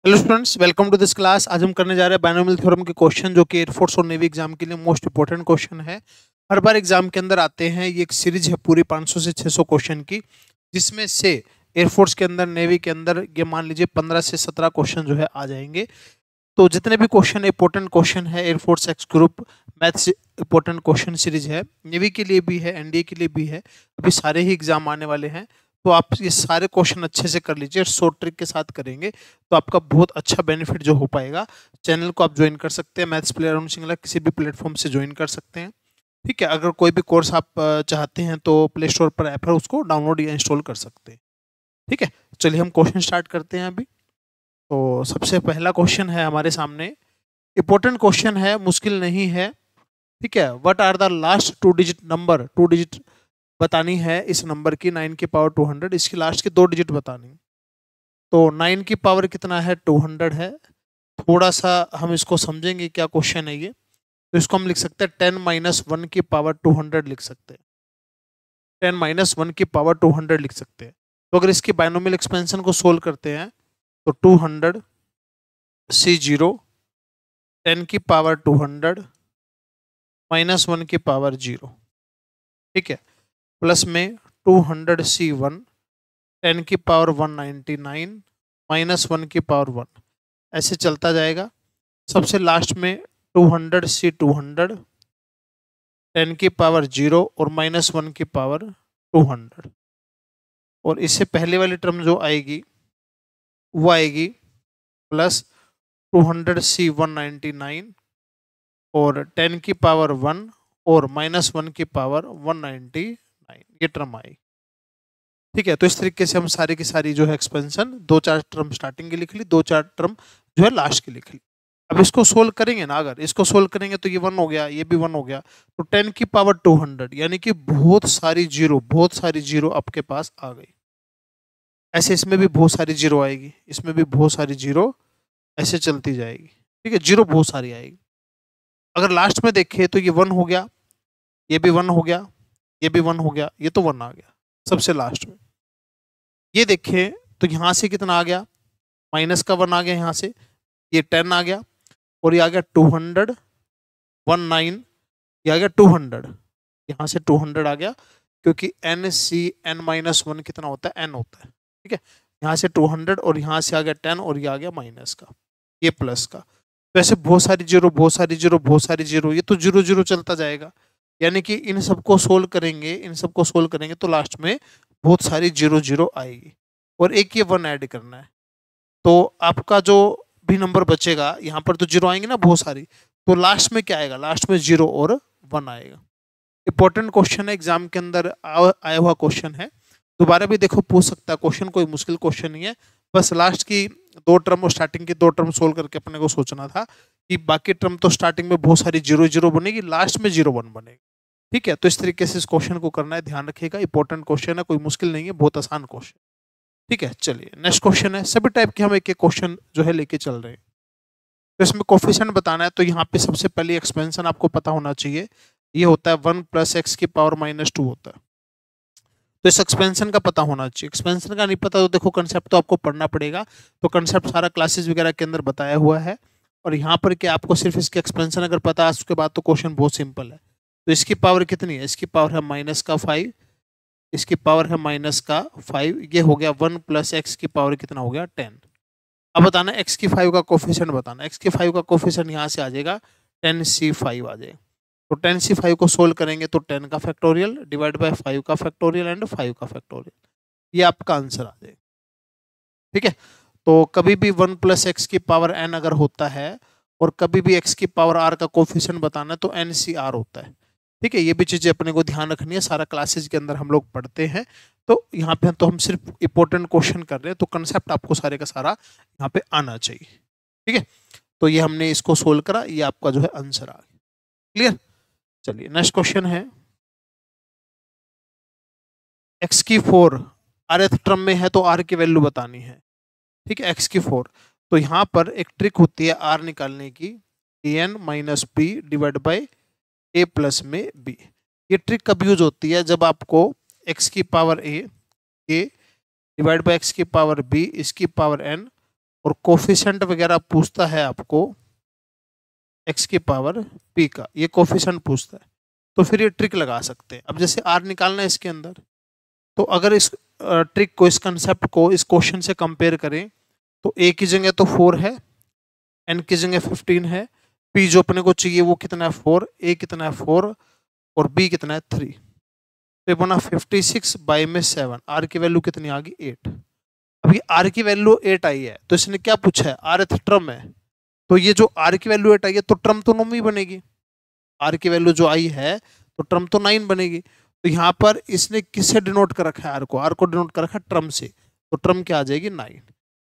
Hello students, welcome to this class. आज हम करने जा रहे हैं बायनोमियल थ्योरम के क्वेश्चन, जो कि एयरफोर्स और नेवी एग्जाम के लिए मोस्ट इंपोर्टेंट क्वेश्चन है। हर बार एग्जाम के अंदर आते हैं। ये एक सीरीज है पूरी 500 से 600 क्वेश्चन की, जिसमें से एयरफोर्स के अंदर, नेवी के अंदर ये मान लीजिए 15 से 17 क्वेश्चन जो है आ जाएंगे। तो जितने भी क्वेश्चन इंपॉर्टेंट क्वेश्चन है, air force x group maths important question series है, नेवी के लिए भी है, एनडीए के लिए भी है। अभी सारे ही एग्जाम आने वाले हैं, तो आप ये सारे क्वेश्चन अच्छे से कर लीजिए। शॉर्ट ट्रिक के साथ करेंगे तो आपका बहुत अच्छा बेनिफिट जो हो पाएगा। चैनल को आप ज्वाइन कर सकते हैं, मैथ्स प्लेयर अरुण सिंगला किसी भी प्लेटफॉर्म से ज्वाइन कर सकते हैं। ठीक है, अगर कोई भी कोर्स आप चाहते हैं तो प्ले स्टोर पर ऐप है, उसको डाउनलोड या इंस्टॉल कर सकते हैं। ठीक है, चलिए हम क्वेश्चन स्टार्ट करते हैं अभी। तो सबसे पहला क्वेश्चन है हमारे सामने, इंपॉर्टेंट क्वेश्चन है, मुश्किल नहीं है। ठीक है, what are the last two digit number, two digit बतानी है इस नंबर की, 9 की पावर 200, इसकी लास्ट के दो डिजिट बतानी। तो 9 की पावर कितना है, 200 है। थोड़ा सा हम इसको समझेंगे क्या क्वेश्चन है ये। तो इसको हम लिख सकते हैं 10 - 1 की पावर 200 लिख सकते हैं। 10 - 1 की पावर 200 लिख सकते हैं। तो अगर इसकी बायनोमियल एक्सपेंशन को सोल्व करते हैं तो 200 C0 10 की पावर 200 -1 की पावर 0। ठीक है, प्लस में 200C1 10 की पावर 199 -1 की पावर 1, ऐसे चलता जाएगा। सबसे लास्ट में 200C200 10 की पावर 0 और -1 की पावर 200। और इससे पहले वाली टर्म जो आएगी वो आएगी प्लस 200C199 और 10 की पावर 1 और -1 की पावर 199, ये टर्म आएगी। ठीक है, तो इस तरीके से हम सारी की सारी जो है एक्सपेंशन, दो चार टर्म स्टार्टिंग की लिख ली, दो चार टर्म जो है लास्ट की लिख ली। अब इसको सोल्व करेंगे ना, अगर इसको सोल्व करेंगे तो ये 1 हो गया, ये भी 1 हो गया। तो 10 की पावर 200 यानी कि बहुत सारी जीरो आपके पास आ गई। ऐसे इसमें भी बहुत सारी जीरो आएगी, इसमें भी बहुत सारी जीरो, ऐसे चलती जाएगी। ठीक है, जीरो बहुत सारी आएगी। अगर लास्ट में देखें तो ये 1 हो गया, ये भी 1 हो गया, ये भी 1 हो गया, ये तो 1 आ गया सबसे लास्ट में। ये देखें तो यहाँ से कितना आ गया, माइनस का 1 आ गया यहाँ से, ये 10 आ गया, और ये आ गया 200 19, ये आ गया 200, यहाँ से 200 आ गया, क्योंकि n कितना होता है, n होता है। ठीक है, यहाँ से 200 और यहाँ से आ गया 10 और ये आ गया माइनस का, ये प्लस का। तो ऐसे बहुत सारी जीरो, बहुत सारी जीरो, बहुत सारी जीरो, ये तो जीरो जीरो चलता जाएगा। यानी कि इन सबको सोल्व करेंगे, इन सबको सोल्व करेंगे तो लास्ट में बहुत सारी जीरो जीरो आएगी, और एक ये 1 ऐड करना है। तो आपका जो भी नंबर बचेगा, यहाँ पर तो जीरो आएंगे ना बहुत सारी, तो लास्ट में क्या आएगा, लास्ट में 0 और 1 आएगा। इंपॉर्टेंट क्वेश्चन है, एग्जाम के अंदर आया हुआ क्वेश्चन है। दोबारा भी देखो पूछ सकता है क्वेश्चन, कोई मुश्किल क्वेश्चन नहीं है। बस लास्ट की दो टर्म और स्टार्टिंग की दो टर्म सोल्व करके अपने को सोचना था कि बाकी टर्म तो स्टार्टिंग में बहुत सारी जीरो जीरो बनेगी, लास्ट में 0 1 बनेगी। ठीक है, तो इस तरीके से इस क्वेश्चन को करना है, ध्यान रखिएगा। इंपॉर्टेंट क्वेश्चन है, कोई मुश्किल नहीं है, बहुत आसान क्वेश्चन। ठीक है, चलिए नेक्स्ट क्वेश्चन है। सभी टाइप के हम एक एक क्वेश्चन जो है लेके चल रहे हैं। तो इसमें कोफिशिएंट बताना है, तो यहाँ पे सबसे पहले एक्सपेंशन आपको पता होना चाहिए। ये होता है 1 + x की पावर -2 होता है। तो इस एक्सपेंशन का पता होना चाहिए। एक्सपेंशन का नहीं पता तो देखो कंसेप्ट तो आपको पढ़ना पड़ेगा। तो कंसेप्ट सारा क्लासेस वगैरह के अंदर बताया हुआ है। और यहाँ पर क्या आपको सिर्फ इसके एक्सपेंशन अगर पता है, उसके बाद तो क्वेश्चन बहुत सिंपल है। तो इसकी पावर कितनी है, इसकी पावर है -5, इसकी पावर है -5, ये हो गया 1 + x की पावर कितना हो गया, 10। अब बताना x की 5 का कोफिशिएंट बताना। x की 5 का कोफिशिएंट यहाँ से आ जाएगा 10C5 आ जाएगा। तो 10C5 को सोल्व करेंगे तो 10 का फैक्टोरियल डिवाइड बाय 5 का फैक्टोरियल एंड 5 का फैक्टोरियल, ये आपका आंसर आ जाएगा। ठीक है, तो कभी भी 1 + x की पावर n अगर होता है और कभी भी x की पावर r का कोफिशिएंट बताना है तो NCR होता है। ठीक है, ये भी चीजें अपने को ध्यान रखनी है, सारा क्लासेस के अंदर हम लोग पढ़ते हैं। तो यहाँ पे तो हम सिर्फ इंपॉर्टेंट क्वेश्चन कर रहे हैं, तो कंसेप्ट आपको सारे का सारा यहाँ पे आना चाहिए। ठीक है, तो ये हमने इसको सोल्व करा, ये आपका जो है आंसर आ गया। क्लियर, चलिए नेक्स्ट क्वेश्चन है। x की 4 rth टर्म में है तो r की वैल्यू बतानी है। ठीक है, x की 4, तो यहाँ पर एक ट्रिक होती है r निकालने की, an - b divide by a plus में b। ये ट्रिक कब यूज होती है, जब आपको x की power a divide by x की पावर b, इसकी पावर n और कोफिशिएंट वगैरह पूछता है आपको x की पावर p का, ये कोफिशिएंट पूछता है, तो फिर ये ट्रिक लगा सकते हैं। अब जैसे r निकालना है इसके अंदर, तो अगर इस ट्रिक को, इस कंसेप्ट को इस क्वेश्चन से कंपेयर करें तो a की जगह तो 4 है, n की जगह 15 है, p जो अपने को चाहिए वो कितना है 4, a कितना है 4 और b कितना है 3। तो ये बना 56 बाई में 7, r की वैल्यू कितनी आ गई 8। अभी r की वैल्यू 8 आई है तो इसने क्या पूछा है, rth टर्म है, तो ये जो r की वैल्यू 8 आई है तो टर्म तो 9 ही बनेगी, r की वैल्यू जो आई है तो टर्म तो 9 बनेगी। तो यहाँ पर इसने किससे डिनोट कर रखा है, r को डिनोट कर रखा है टर्म से, तो टर्म क्या आ जाएगी 9।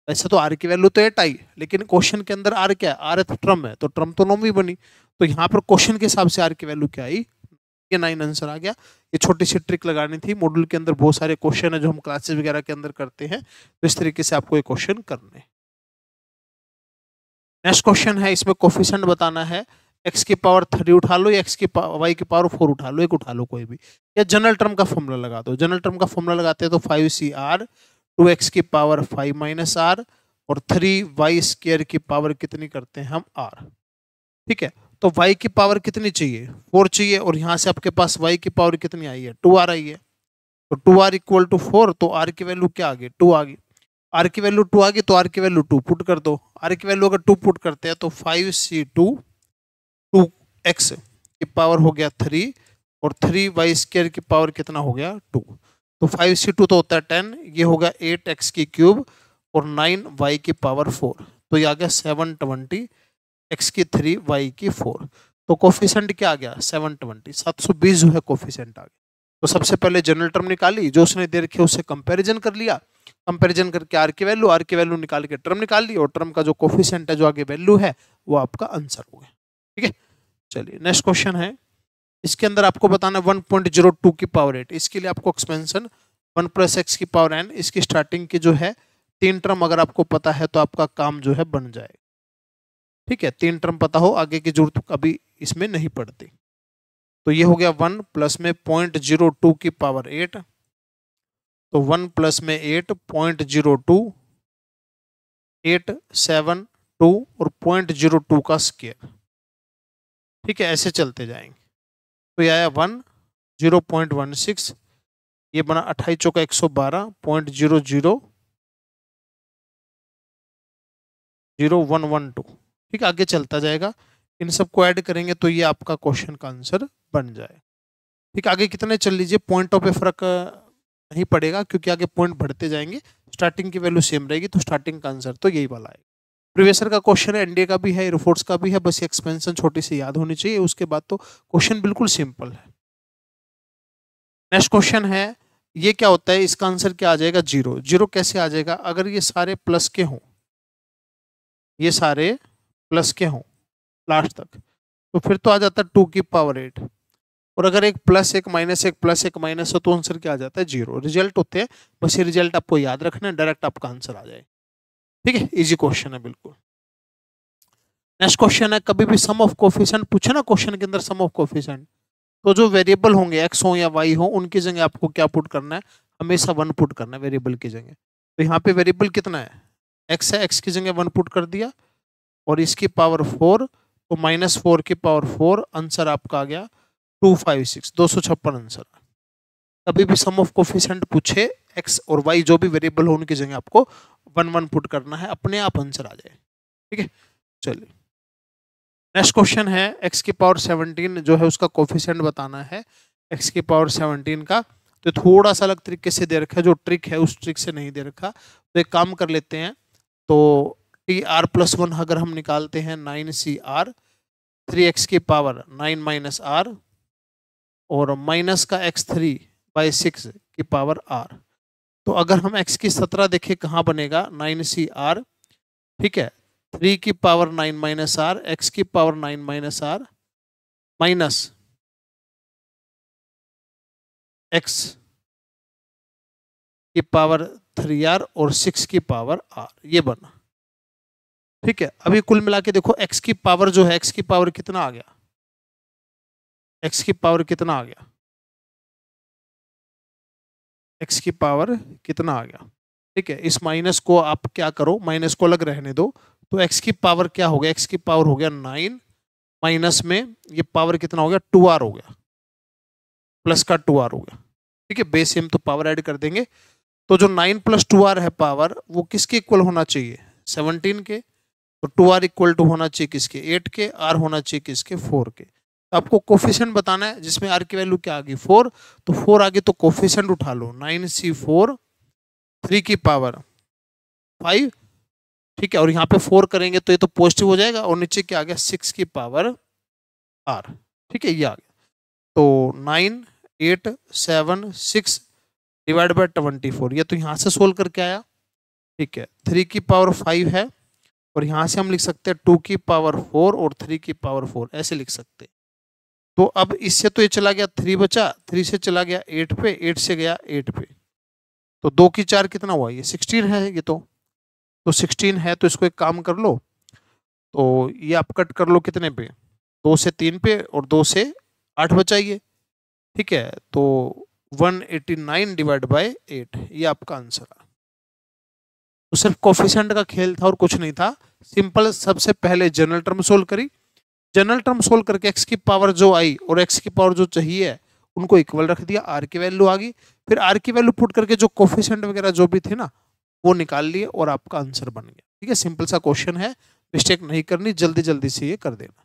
वैसे तो r की वैल्यू तो 8 आई, लेकिन क्वेश्चन के अंदर r क्या है, rth टर्म है, तो टर्म तो 9 ही बनी, तो यहाँ पर क्वेश्चन के हिसाब से r की वैल्यू क्या आई, ये 9 आंसर आ गया। ये छोटी सी ट्रिक लगानी थी, मॉड्यूल के अंदर बहुत सारे क्वेश्चन है जो हम क्लासेस वगैरह के अंदर करते हैं, तो इस तरीके से आपको ये क्वेश्चन करने। नेक्स्ट क्वेश्चन है, इसमें कोफिशिएंट बताना है, x की पावर 3 उठा लो या y की पावर 4 उठा लो, एक उठा लो कोई भी, या जनरल टर्म का फॉर्मूला लगा दो। जनरल टर्म का फॉर्मूला लगाते हैं तो 5cr 2x की पावर 5 माइनस r और 3y स्क्वायर की पावर कितनी करते हैं हम r। ठीक है, तो y की पावर कितनी चाहिए 4 चाहिए, और यहाँ से आपके पास y की पावर कितनी आई है 2r आई है, तो 2r इक्वल टू 4, तो r की वैल्यू क्या आ गई 2 आ गई, r की वैल्यू 2 आ गई तो r की वैल्यू 2 पुट कर दो, r की वैल्यू अगर 2 पुट करते हैं तो 5c2 2x की पावर हो गया 3 और 3y स्क्वायर की पावर कितना हो गया 2, तो 5c2 तो होता है 10, ये होगा 8x की क्यूब और 9y की पावर 4, तो ये आ गया 720, x की 3 y की 4, तो कोफिशिएंट क्या आ गया 720, 720 जो है कोफिशिएंट आ गया। तो सबसे पहले जनरल टर्म निकाली, जो उसने दे रखी है उससे कंपैरिजन कर लिया, कंपैरिजन करके r की वैल्यू निकाल के टर्म निकाल ली, और टर्म का जो कोफिशिएंट है जो आगे वैल्यू है वो आपका आंसर हो गया। ठीक है, चलिए नेक्स्ट क्वेश्चन है, इसके अंदर आपको बताना 1.02 की पावर 8, इसके लिए आपको एक्सपेंशन 1 प्लस एक्स की पावर n, इसकी स्टार्टिंग की जो है 3 टर्म अगर आपको पता है तो आपका काम जो है बन जाए। ठीक है, 3 टर्म पता हो, आगे की जरूरत कभी इसमें नहीं पड़ती। तो ये हो गया 1 प्लस में 0.02 की पावर 8, तो 1 प्लस में 8 0.02 872 और 0.02 का स्क्वायर। ठीक है, ऐसे चलते जाएंगे, तो ये आया 1 0.16, ये बना 28 चौका 112.0000112। ठीक है, आगे चलता जाएगा, इन सबको ऐड करेंगे तो ये आपका क्वेश्चन का आंसर बन जाए। ठीक, आगे कितने चल लीजिए, पॉइंटों पे फर्क नहीं पड़ेगा क्योंकि आगे पॉइंट बढ़ते जाएंगे, स्टार्टिंग की वैल्यू सेम रहेगी, तो स्टार्टिंग का आंसर तो यही वाला है। प्रीवियस ईयर का क्वेश्चन है, एनडीए का भी है, एयरफोर्स का भी है, बस एक्सपेंशन छोटी सी याद होनी चाहिए, उसके बाद तो क्वेश्चन बिल्कुल सिंपल है। नेक्स्ट क्वेश्चन है, ये क्या होता है, इसका आंसर क्या आ जाएगा 0। 0 कैसे आ जाएगा, अगर ये सारे प्लस के हों, ये सारे प्लस के हों लास्ट तक, तो फिर तो आ जाता है 2 की पावर 8, और अगर एक प्लस एक माइनस एक प्लस एक माइनस हो तो आंसर क्या आ जाता है 0। रिजल्ट होते हैं, बस ये रिजल्ट आपको याद रखना है, डायरेक्ट आपका आंसर आ जाए। ठीक है, इजी क्वेश्चन है बिल्कुल। नेक्स्ट क्वेश्चन है, कभी भी सम ऑफ कोफिशिएंट पूछे ना क्वेश्चन के अंदर, सम ऑफ कोफिशिएंट, तो जो वेरिएबल होंगे एक्स हो या वाई हो, उनकी जगह आपको क्या पुट करना है, हमेशा 1 पुट करना है वेरिएबल की जगह। तो यहाँ पे वेरिएबल कितना है एक्स है, एक्स की जगह 1 पुट कर दिया, और इसकी पावर 4, तो -4 की पावर 4, आंसर आपका आ गया 256, 256 आंसर। कभी भी सम ऑफ कोफिशिएंट पूछे एक्स और वाई जो भी वेरिएबल हो उनकी जगह आपको 1 पुट करना है, अपने आप आंसर आ जाए। ठीक है, चलिए नेक्स्ट क्वेश्चन है, x की पावर 17 जो है उसका कोफिशिएंट बताना है, x की पावर 17 का, तो थोड़ा सा अलग तरीके से दे रखा है, जो ट्रिक है उस ट्रिक से नहीं दे रखा, तो एक काम कर लेते हैं, तो tr+1 अगर हम निकालते हैं 9cr, 3x की पावर 9 माइनस r, और माइनस का x3/6 की पावर r, तो अगर हम x की 17 देखें कहाँ बनेगा 9cr, ठीक है, 3 की पावर 9 माइनस आर, एक्स की power 9 minus r, minus x की पावर 3r और 6 की पावर r, ये बना। ठीक है, अभी कुल मिला के देखो x की पावर जो है, x की पावर कितना आ गया, x की पावर कितना आ गया, x की पावर कितना आ गया ठीक है, इस माइनस को आप क्या करो, माइनस को अलग रहने दो, तो x की पावर क्या हो गया, x की पावर हो गया 9, माइनस में ये पावर कितना हो गया 2r हो गया, प्लस का 2r हो गया। ठीक है, बेस सेम तो पावर ऐड कर देंगे, तो जो 9 + 2r है पावर, वो किसके इक्वल होना चाहिए, 17 के। तो 2r इक्वल टू होना चाहिए किसके, 8 के, r होना चाहिए किसके, 4 के। तो आपको कोफिशिएंट बताना है, जिसमें r की वैल्यू क्या आ गई 4, तो 4 आगे तो कोफिशिएंट उठा लो, 9c4, 3 की पावर 5। ठीक है, और यहाँ पे 4 करेंगे तो ये तो पॉजिटिव हो जाएगा, और नीचे क्या आ गया 6 की पावर r। ठीक है, ये आ गया, तो 9, 8, 7, 6 डिवाइड बाय 24, ये तो यहाँ से सोल्व करके आया। ठीक है, 3 की पावर 5 है, और यहाँ से हम लिख सकते हैं 2 की पावर 4 और 3 की पावर 4, ऐसे लिख सकते हैं। तो अब इससे तो ये चला गया 3 बचा, 3 से चला गया 8 पे, 8 से गया 8 पे, तो 2 की 4 कितना हुआ, ये 16 है, ये तो 16 है, तो इसको एक काम कर लो, तो ये आप कट कर लो कितने पे, 2 से 3 पे, और 2 से 8 बचाइए। ठीक है, तो 189 डिवाइड बाय 8, ये आपका आंसर है। तो सिर्फ कोफिशिएंट का खेल था और कुछ नहीं था, सिंपल। सबसे पहले जनरल टर्म सोल्व करी, जनरल टर्म सोल्व करके x की पावर जो आई और x की पावर जो चाहिए उनको इक्वल रख दिया, r की वैल्यू आ गई, फिर r की वैल्यू पुट करके जो कोफिशिएंट वगैरह जो भी थे ना वो निकाल लिए, और आपका आंसर बन गया। ठीक है, सिंपल सा क्वेश्चन है, मिस्टेक नहीं करनी, जल्दी जल्दी से ये कर देना।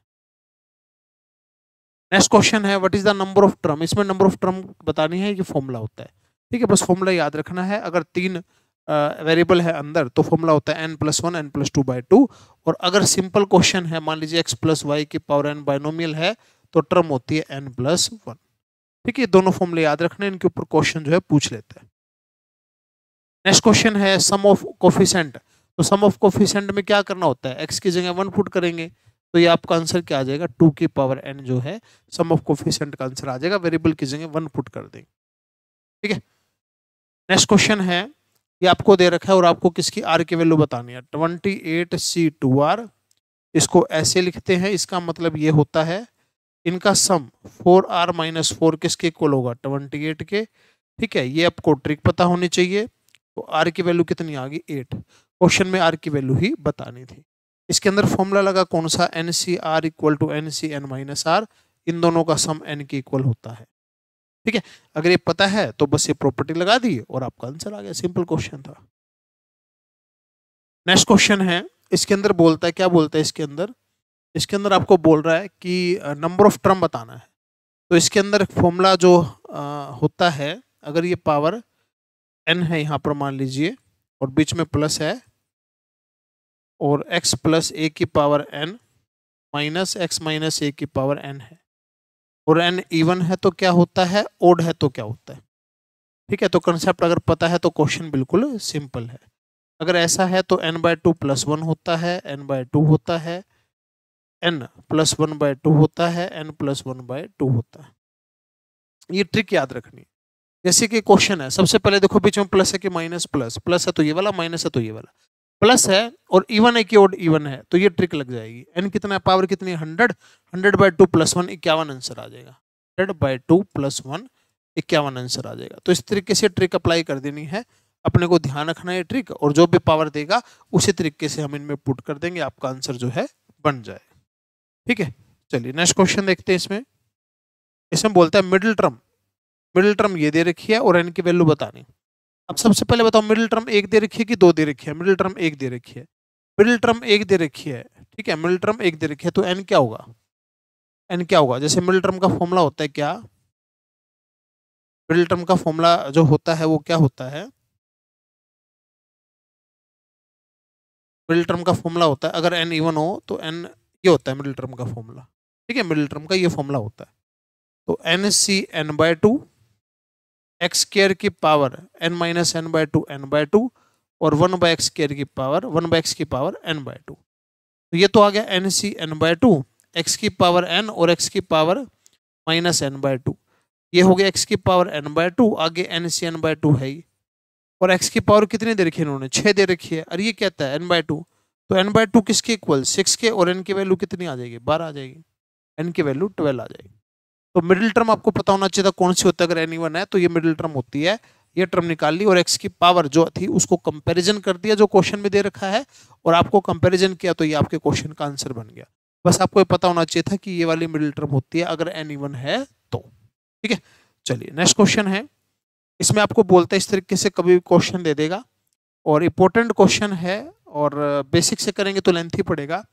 नेक्स्ट क्वेश्चन है, what is the number of term, इसमें नंबर ऑफ टर्म बतानी है, ये फॉर्मूला होता है। ठीक है, बस फॉर्मूला याद रखना है, अगर 3 वेरिएबल है अंदर तो फॉर्मूला होता है n+1 n+2/2, और अगर सिंपल क्वेश्चन है, मान लीजिए x + y की पावर n बाइनोमियल है, तो टर्म होती है n+1। ठीक है, दोनों फॉर्मूले याद रखने, इनके ऊपर क्वेश्चन जो है पूछ लेते हैं। नेक्स्ट क्वेश्चन है सम ऑफ कोफिशिएंट, तो सम ऑफ कोफिशिएंट में क्या करना होता है, x की जगह 1 पुट करेंगे, तो ये आपका आंसर क्या आ जाएगा, 2 की पावर n जो है सम ऑफ कोफिशिएंट का आंसर आ जाएगा, वेरिएबल की जगह 1 पुट कर देंगे। ठीक है, नेक्स्ट क्वेश्चन है, ये आपको दे रखा है और आपको किसकी r की वैल्यू बतानी है, 28c2r, इसको ऐसे लिखते हैं, इसका मतलब ये होता है इनका सम 4r - 4 किसके इक्वल होगा, 28 के। ठीक है, ये आपको ट्रिक पता होनी चाहिए, तो r की वैल्यू कितनी आ गई 8, क्वेश्चन में r की वैल्यू ही बतानी थी। इसके अंदर फॉर्मूला लगा कौन सा, NCr = NCn - r, इन दोनों का सम n के इक्वल होता है। ठीक है, अगर ये पता है तो बस ये प्रॉपर्टी लगा दी और आपका आंसर आ गया, सिंपल क्वेश्चन था। नेक्स्ट क्वेश्चन है, इसके अंदर बोलता है, क्या बोलता है इसके अंदर आपको बोल रहा है कि नंबर ऑफ टर्म बताना है। तो इसके अंदर फॉर्मूला जो होता है, अगर ये पावर n है यहाँ पर मान लीजिए, और बीच में प्लस है, और x + a की power n minus x - a की पावर n है, और n इवन है तो क्या होता है, ओड है तो क्या होता है। ठीक है, तो कंसेप्ट अगर पता है तो क्वेश्चन बिल्कुल सिंपल है। अगर ऐसा है तो n/2 + 1 होता है, n/2 होता है, n + 1/2 होता है, n + 1/2 होता है। ये ट्रिक याद रखनी है। जैसे कि क्वेश्चन है, सबसे पहले देखो बीच में प्लस है कि माइनस, प्लस है तो ये वाला, माइनस है तो ये वाला, प्लस है और इवन है कि ओड इवन है, तो ये ट्रिक लग जाएगी। n कितना है, पावर कितनी है 100, 100/2 + 1 51 आंसर आ जाएगा, 100/2 + 1 51 आंसर आ जाएगा। तो इस तरीके से ट्रिक अप्लाई कर देनी है, अपने को ध्यान रखना है ट्रिक, और जो भी पावर देगा उसी तरीके से हम इनमें पुट कर देंगे, आपका आंसर जो है बन जाए। ठीक है, चलिए नेक्स्ट क्वेश्चन देखते हैं। इसमें बोलता है मिडिल टर्म ये दे रखी है और n की वैल्यू बतानी। अब सबसे पहले बताओ, मिडिल टर्म 1 दे रखी है कि 2 दे रखी है, मिडिल टर्म 1 दे रखी है, मिडिल टर्म 1 दे रखी है। ठीक है, मिडिल टर्म 1 दे रखी है, तो n क्या होगा, n क्या होगा, जैसे मिडिल टर्म का फॉर्मूला होता है क्या, मिडिल टर्म का फॉर्मूला जो होता है वो क्या होता है, मिडिल टर्म का फॉर्मूला होता है, अगर n इवन हो तो n ये होता है मिडिल टर्म का फॉर्मूला। ठीक है, मिडिल टर्म का ये फॉर्मूला होता है, तो NCn/2 x² की पावर n - n/2 n/2 और 1/x² की पावर 1/x की पावर n/2। तो ये तो आ गया NCn/2, x की पावर n और x की पावर -n/2, ये हो गया x की पावर n/2, आगे NCn/2 है ही, और x की पावर कितनी दे रखी है इन्होंने, 6 दे रखी है, और ये कहता है n/2, तो n/2 किसके इक्वल, 6 के, और n की वैल्यू कितनी आ जाएगी, 12 आ जाएगी, n की वैल्यू 12 आ जाएगी। तो मिडिल टर्म आपको पता होना चाहिए था कौन सी होता है, अगर n इवन है तो ये मिडिल टर्म होती है ये टर्म निकाल ली और एक्स की पावर जो थी उसको कंपैरिजन कर दिया जो क्वेश्चन में दे रखा है, और आपको कंपैरिजन किया तो ये आपके क्वेश्चन का आंसर बन गया। बस आपको ये पता होना चाहिए था कि ये वाली मिडिल टर्म होती है अगर एन इवन है तो। ठीक है, चलिए नेक्स्ट क्वेश्चन है। इसमें आपको बोलता है इस तरीके से कभी भी क्वेश्चन दे देगा और इंपॉर्टेंट क्वेश्चन है और बेसिक से करेंगे तो लेंथ ही पड़ेगा।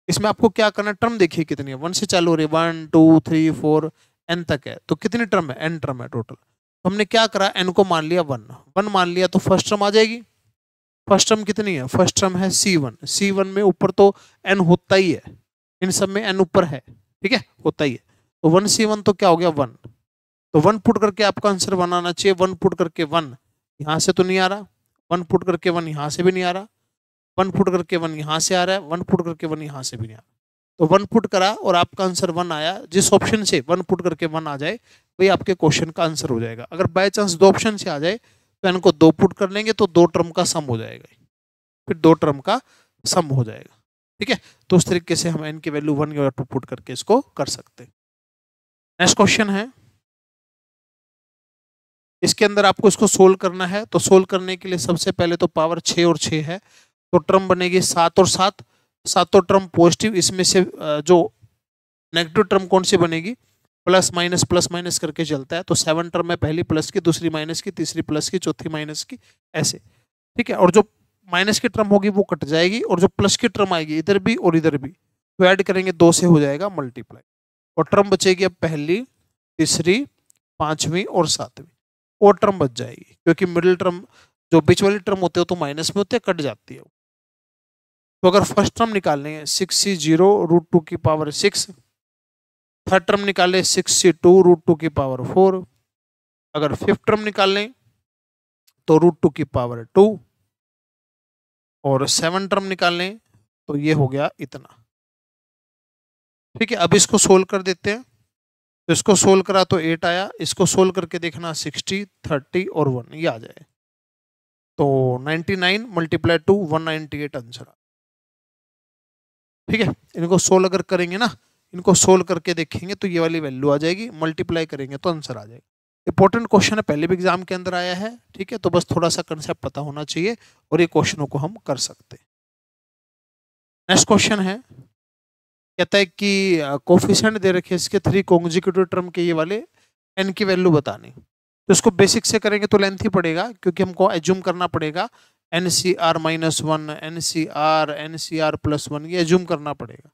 इसमें आपको क्या करना, टर्म देखिए कितनी है, 1 से चालू हो रही है, 1 2 3 4 एन तक है, तो कितनी टर्म है, एन टर्म है टोटल। तो हमने क्या करा, एन को मान लिया 1, 1 मान लिया तो फर्स्ट टर्म आ जाएगी। फर्स्ट टर्म कितनी है, फर्स्ट टर्म है C1, C1 में ऊपर तो एन होता ही है, इन सब में एन ऊपर है, ठीक है होता ही है। तो 1C1 तो क्या हो गया 1, तो 1 पुट करके आपका आंसर बनाना चाहिए। 1 पुट करके 1 यहाँ से तो नहीं आ रहा, 1 पुट करके 1 यहाँ से भी नहीं आ रहा, 1 पुट करके 1 यहाँ से आ रहा है, 1 पुट करके 1 यहाँ से भी नहीं आ रहा। तो 1 पुट करा और आपका आंसर 1 आया। जिस ऑप्शन से 1 पुट करके 1 आ जाए वही आपके क्वेश्चन का आंसर हो जाएगा। अगर बाय चांस 2 ऑप्शन से आ जाए तो एन को 2 पुट कर लेंगे तो 2 टर्म का सम हो जाएगा, फिर 2 टर्म का सम हो जाएगा। ठीक है, तो उस तरीके से हम एन की वैल्यू 1 या 2 पुट करके इसको कर सकते हैं। नेक्स्ट क्वेश्चन है, इसके अंदर आपको इसको सोल्व करना है। तो सोल्व करने के लिए सबसे पहले तो पावर 6 और 6 है तो टर्म बनेगी 7 और 7, सातों टर्म पॉजिटिव। इसमें से जो नेगेटिव टर्म कौन सी बनेगी, प्लस माइनस करके चलता है। तो 7 टर्म में पहली प्लस की, दूसरी माइनस की, तीसरी प्लस की, चौथी माइनस की, ऐसे। ठीक है, और जो माइनस की टर्म होगी वो कट जाएगी और जो प्लस की टर्म आएगी इधर भी और इधर भी, तो ऐड करेंगे 2 से हो जाएगा मल्टीप्लाई, और टर्म बचेगी अब पहली, तीसरी, पांचवी और सातवीं, और टर्म बच जाएगी क्योंकि मिडिल टर्म जो बीच वाली टर्म होते हो तो माइनस में होते हैं, कट जाती है। तो अगर फर्स्ट टर्म निकालने हैं 6C0 √2 की पावर 6, थर्ड टर्म निकाले 6C2 √2 की पावर 4, अगर फिफ्थ टर्म निकालें तो √2 की पावर 2, और 7 टर्म निकालें तो ये हो गया इतना। ठीक है, अब इसको सोल्व कर देते हैं। तो इसको सोल्व करा तो 8 आया, इसको सोल्व करके देखना 60, 30 और 1 ये आ जाए, तो 99 × 2 198 आंसर। ठीक है, इनको सोल्व अगर करेंगे ना, इनको सोल्व करके देखेंगे तो ये वाली वैल्यू आ जाएगी, मल्टीप्लाई करेंगे तो आंसर आ जाएगा। इंपॉर्टेंट क्वेश्चन है, पहले भी एग्जाम के अंदर आया है। ठीक है, तो बस थोड़ा सा कंसेप्ट पता होना चाहिए और ये क्वेश्चनों को हम कर सकते हैं। नेक्स्ट क्वेश्चन है, कहता है कि कोफिशिएंट दे रखे इसके 3 कॉन्जिक्यूटिव टर्म के ये वाले एन की वैल्यू बतानी। तो इसको बेसिक से करेंगे तो लेंथ ही पड़ेगा क्योंकि हमको एज्यूम करना पड़ेगा NCR -1, NCR, NCR +1, ये एज्यूम करना पड़ेगा।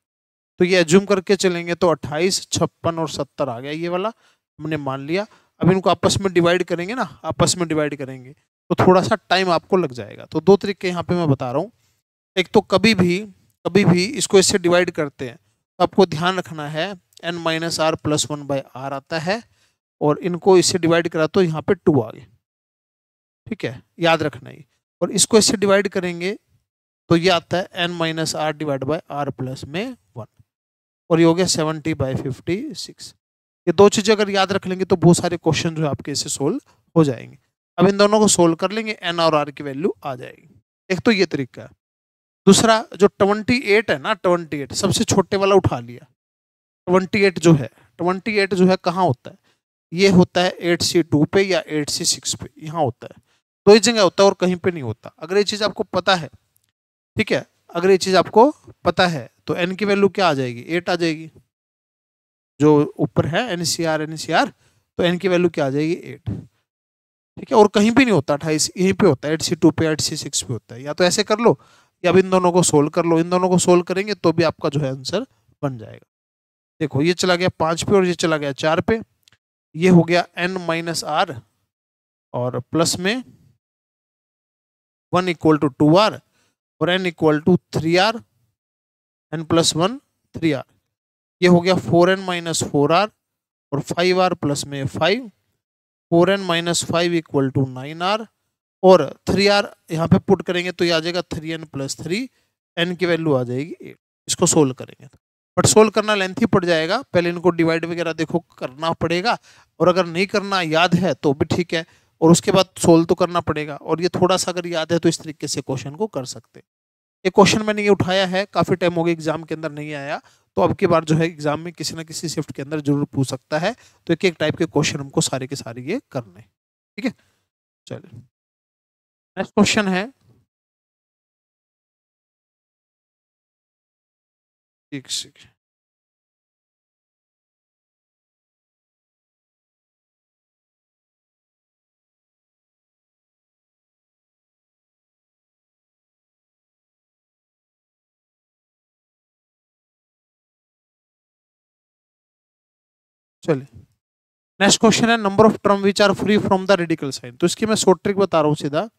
तो ये एज्यूम करके चलेंगे तो 28, 56 और 70 आ गया, ये वाला हमने मान लिया। अब इनको आपस में डिवाइड करेंगे ना, आपस में डिवाइड करेंगे तो थोड़ा सा टाइम आपको लग जाएगा। तो 2 तरीके यहाँ पे मैं बता रहा हूँ। एक तो कभी भी इसको इससे डिवाइड करते हैं तो आपको ध्यान रखना है n - r + 1/r आता है, और इनको इससे डिवाइड करा तो यहाँ पे 2 आ गए। ठीक है, याद रखना ही। और इसको इससे डिवाइड करेंगे तो ये आता है n - r / r + में 1, और ये हो गया 70/56। ये 2 चीजें अगर याद रख लेंगे तो बहुत सारे क्वेश्चन जो है आपके इससे सोल्व हो जाएंगे। अब इन दोनों को सोल्व कर लेंगे, n और r की वैल्यू आ जाएगी। एक तो ये तरीका है। दूसरा जो 28 है ना, 28 सबसे छोटे वाला उठा लिया। 28 जो है कहाँ होता है, ये होता है 8C2 पे या 8C6 पे, यहाँ होता है। 2 ही जगह होता है और कहीं पे नहीं होता। अगर ये चीज आपको पता है, ठीक है, अगर ये चीज आपको पता है तो n की वैल्यू क्या आ जाएगी, 8 आ जाएगी। जो ऊपर है NCR, तो n की वैल्यू क्या आ जाएगी, 8। ठीक है, और कहीं भी नहीं होता 28, यहीं पे होता है 8C2 पे 8C6 पे होता है। या तो ऐसे कर लो या अब इन दोनों को सोल्व कर लो। इन दोनों को सोल्व करेंगे तो भी आपका जो है आंसर बन जाएगा। देखो ये चला गया 5 पे और ये चला गया 4 पे, ये हो गया n - r और प्लस में 1 = 2r और n = 3r, n + 1 3r, ये हो गया 4n - 4r और 5r प्लस में 5, 4n - 5 = 9r, और 3r यहाँ पे पुट करेंगे तो ये आ जाएगा 3n + 3, n की वैल्यू आ जाएगी 8। इसको सोल्व करेंगे बट सोल्व करना लेंथ ही पड़ जाएगा, पहले इनको डिवाइड वगैरह देखो करना पड़ेगा, और अगर नहीं करना याद है तो भी ठीक है, और उसके बाद सोल्व तो करना पड़ेगा। और ये थोड़ा सा अगर याद है तो इस तरीके से क्वेश्चन को कर सकते हैं। ये क्वेश्चन मैंने ये उठाया है, काफी टाइम हो गया एग्जाम के अंदर नहीं आया, तो अब की बार जो है एग्जाम में किसी ना किसी शिफ्ट के अंदर जरूर पूछ सकता है। तो एक एक टाइप के क्वेश्चन हमको सारे के सारे ये करने। ठीक है, चलिए नेक्स्ट क्वेश्चन है, ठीक ठीक। चलिए नेक्स्ट क्वेश्चन है, number of term which are free from the radical sign. तो इसकी मैं शॉर्ट ट्रिक बता रहा हूँ सीधा।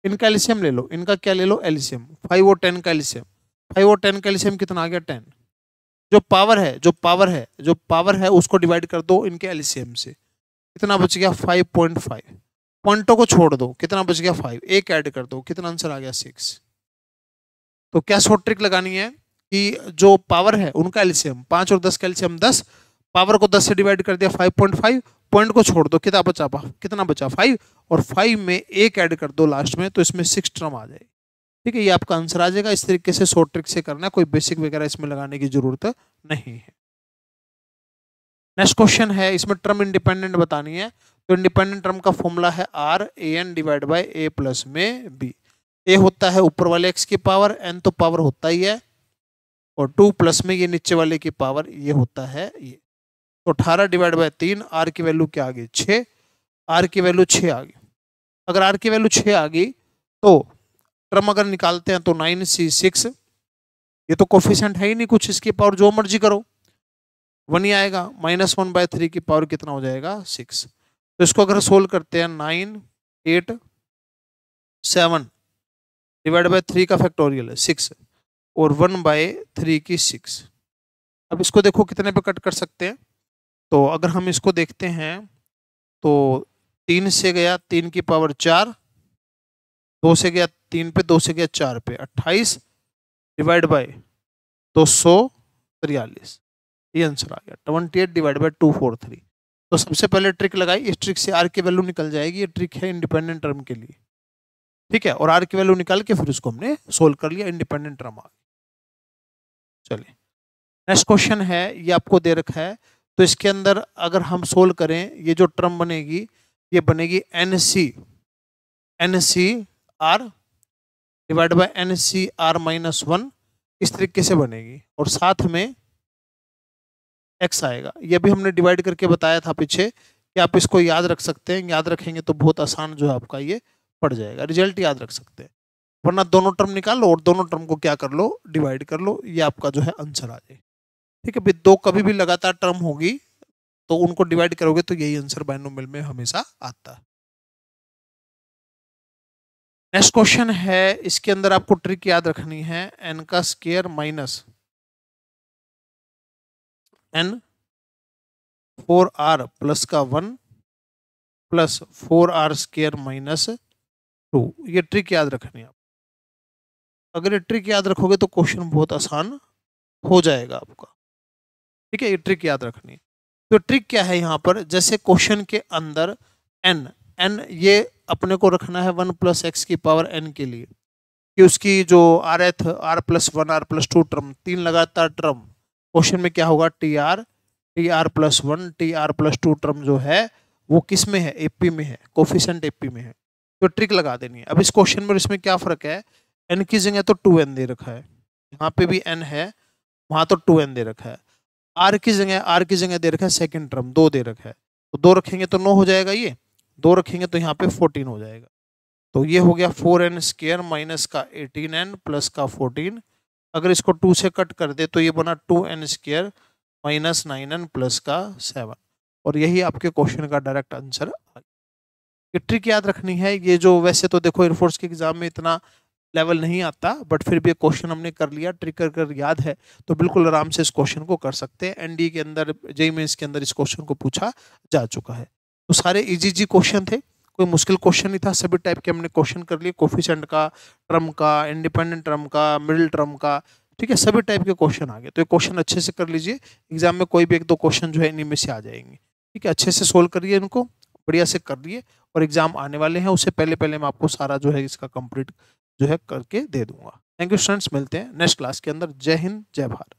इनका एलसीएम ले लो, इनका क्या ले लो, एलसीएम 5 और 10 का एलसीएम। 5 और 10 का एलसीएम कितना आ गया, 10। जो पावर है उसको डिवाइड कर दो इनके एलसीएम से, कितना बच गया 5.5। पॉइंटों को छोड़ दो, कितना बच गया 5, एक ऐड कर दो, कितना आंसर आ गया 6। तो क्या शॉर्ट ट्रिक लगानी है कि जो पावर है उनका एलसीएम 5 और 10 का एलसीएम 10, पावर को 10 से डिवाइड कर दिया 5.5, पॉइंट को छोड़ दो, कितना बचा 5, और 5 में एक ऐड कर दो लास्ट में, तो इसमें 6 टर्म आ जाएगी। ठीक है, ये आपका आंसर आ जाएगा। इस तरीके से शॉर्ट ट्रिक से करना, कोई बेसिक वगैरह इसमें लगाने की जरूरत नहीं है। नेक्स्ट क्वेश्चन है, इसमें टर्म इंडिपेंडेंट बतानी है। तो इंडिपेंडेंट टर्म का फॉर्मूला है R A N divide by A plus में बी। ए होता है ऊपर वाले एक्स की पावर, एन तो पावर होता ही है, और 2 प्लस में ये नीचे वाले की पावर ये होता है ये। तो 18 डिवाइड बाई 3, आर की वैल्यू क्या आ गई 6, आर की वैल्यू 6 आ गई। अगर आर की वैल्यू 6 आ गई तो टर्म अगर निकालते हैं तो 9c6, ये तो कोफिशिएंट है ही नहीं कुछ, इसकी पावर जो मर्जी करो 1 ही आएगा। -1/3 की पावर कितना हो जाएगा 6। तो इसको अगर सोल्व करते हैं 9 8 7 डिवाइड बाई 3 का फैक्टोरियल है 6, और 1/3 की 6। अब इसको देखो कितने पे कट कर सकते हैं। तो अगर हम इसको देखते हैं तो 3 से गया 3 की पावर 4, 2 से गया 3 पे, 2 से गया 4 पे, 28 डिवाइड बाई 243, ये आंसर आ गया 28 डिवाइड बाई 243। तो सबसे पहले ट्रिक लगाई, इस ट्रिक से आर की वैल्यू निकल जाएगी। ये ट्रिक है इंडिपेंडेंट टर्म के लिए, ठीक है। और आर की वैल्यू निकाल के फिर उसको हमने सोल्व कर लिया, इंडिपेंडेंट टर्म आ गई। चलिए नेक्स्ट क्वेश्चन है, ये आपको दे रखा है। तो इसके अंदर अगर हम सोल्व करें, ये जो टर्म बनेगी ये बनेगी NC R divide by NCR -1, इस तरीके से बनेगी, और साथ में x आएगा। ये भी हमने डिवाइड करके बताया था पीछे कि आप इसको याद रख सकते हैं, याद रखेंगे तो बहुत आसान जो है आपका ये पड़ जाएगा, रिजल्ट याद रख सकते हैं। वरना दोनों टर्म निकाल लो और दोनों टर्म को क्या कर लो, डिवाइड कर लो, ये आपका जो है आंसर आ जाए। ठीक है, दो कभी भी लगातार टर्म होगी तो उनको डिवाइड करोगे तो यही आंसर बाइनोमियल में हमेशा आता है। नेक्स्ट क्वेश्चन है, इसके अंदर आपको ट्रिक याद रखनी है, n का square minus n 4r plus का 1 प्लस 4r स्क्वायर -2, ये ट्रिक याद रखनी है आप। अगर ये ट्रिक याद रखोगे तो क्वेश्चन बहुत आसान हो जाएगा आपका। ठीक है, ये ट्रिक याद रखनी है। तो ट्रिक क्या है यहाँ पर, जैसे क्वेश्चन के अंदर n ये अपने को रखना है 1 + x की पावर n के लिए, कि उसकी जो rth r+1 r+2 टर्म, 3 लगातार टर्म, क्वेश्चन में क्या होगा tr +1 tr+2 टर्म जो है वो किस में है, एपी में है, कोफिशिएंट एपी में है। तो ट्रिक लगा देनी है। अब इस क्वेश्चन में इसमें क्या फर्क है, n की जगह तो 2n दे रखा है, यहाँ पे भी n है, वहां तो 2n दे रखा है। r की जगह दे रखा है सेकंड टर्म 2 दे रखा है, तो 2 रखेंगे तो 9 हो जाएगा, ये 2 रखेंगे तो यहाँ पे 14 हो जाएगा। तो ये हो गया 4n स्क्वायर माइनस का 18n प्लस का 14। अगर इसको 2 से कट कर दे तो ये बना 2n square minus 9n plus का 7, और यही आपके क्वेश्चन का डायरेक्ट आंसर आ गया। ये ट्रिक याद रखनी है। ये जो वैसे तो देखो एयरफोर्स के एग्जाम में इतना लेवल नहीं आता, बट फिर भी क्वेश्चन हमने कर लिया, ट्रिक कर याद है तो बिल्कुल आराम से इस क्वेश्चन को कर सकते हैं। एनडी के अंदर, जेईई मेंस के अंदर इस क्वेश्चन को पूछा जा चुका है। तो सारे इजी क्वेश्चन थे, कोई मुश्किल क्वेश्चन नहीं था, सभी टाइप के हमने क्वेश्चन कर लिए, कोफिशिएंट का, टर्म का, इंडिपेंडेंट टर्म का, मिडिल टर्म का, ठीक है, सभी टाइप के क्वेश्चन आ गए। तो ये क्वेश्चन अच्छे से कर लीजिए, एग्जाम में कोई भी 1-2 क्वेश्चन जो है इन्हीं में से आ जाएंगे। ठीक है, अच्छे से सोल्व करिए इनको, बढ़िया से कर लिए, और एग्जाम आने वाले हैं, उससे पहले मैं आपको सारा जो है इसका कंप्लीट जो है करके दे दूंगा। थैंक यू स्टूडेंट्स, मिलते हैं नेक्स्ट क्लास के अंदर। जय हिंद, जय भारत।